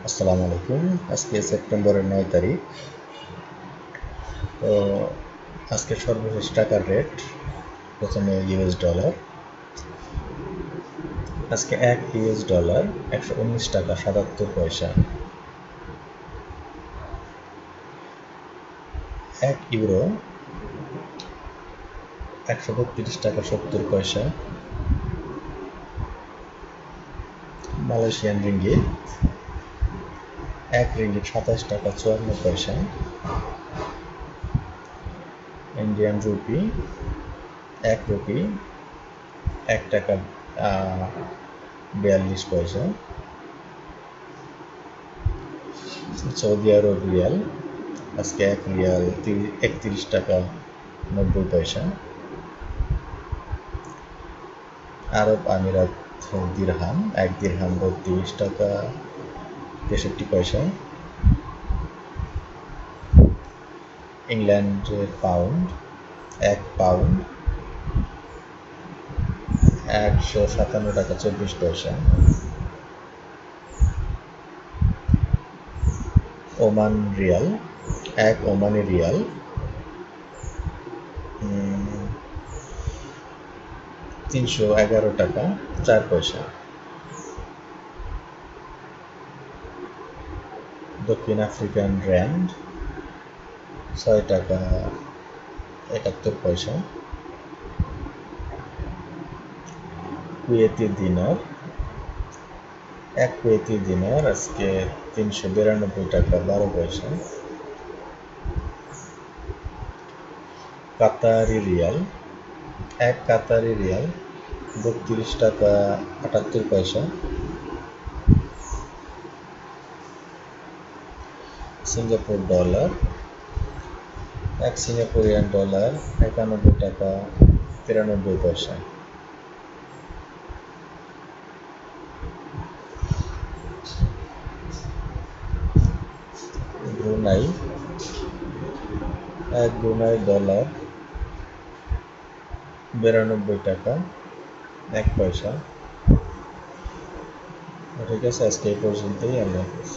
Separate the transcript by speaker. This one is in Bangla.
Speaker 1: আসসালামু আলাইকুম। আজকে সেপ্টেম্বরের 9 তারিখ। তো আজকে সর্বশেষ টাকার রেট প্রথমে ইউএস ডলার। আজকে এক ইউএস ডলার 119 টাকা 77 পয়সা। এক ইউরো 132 টাকা 70 পয়সা। মালয়েশিয়ান রিঙ্গিত এক রিঙ্গিত 27 টাকা 54 পয়সা। ইন্ডিয়ান রুপি এক রুপি 1 টাকা 42 পয়সা। সৌদি আরব রিয়াল আজকে এক রিয়াল 31 টাকা 90 পয়সা। আরব আমিরাত দিরহাম এক দিরহাম 32 টাকা 63 পয়সা। ইংল্যান্ডের পাউন্ড এক পাউন্ড 157 টাকা 24 পয়সা। ওমান রিয়াল এক ওমানি রিয়াল 311 টাকা 4 পয়সা। দক্ষিণ আফ্রিকান র্যান্ড 6 টাকা 71 পয়সা। কুয়েতি দিনার এক কুয়েতি দিনার আজকে 392 টাকা 12 পয়সা। কাতারি রিয়াল এক কাতারি রিয়াল 32 টাকা 78 পয়সা। সিঙ্গাপুর ডলার এক সিঙ্গাপুরিয়ান ডলার 91 টাকা 93 পয়সা। ব্রুনাই এক ব্রুনাই ডলার 92 টাকা 1 পয়সা। ঠিক আছে, আজকে এই পর্যন্তই। আল্লাহ হাফেজ।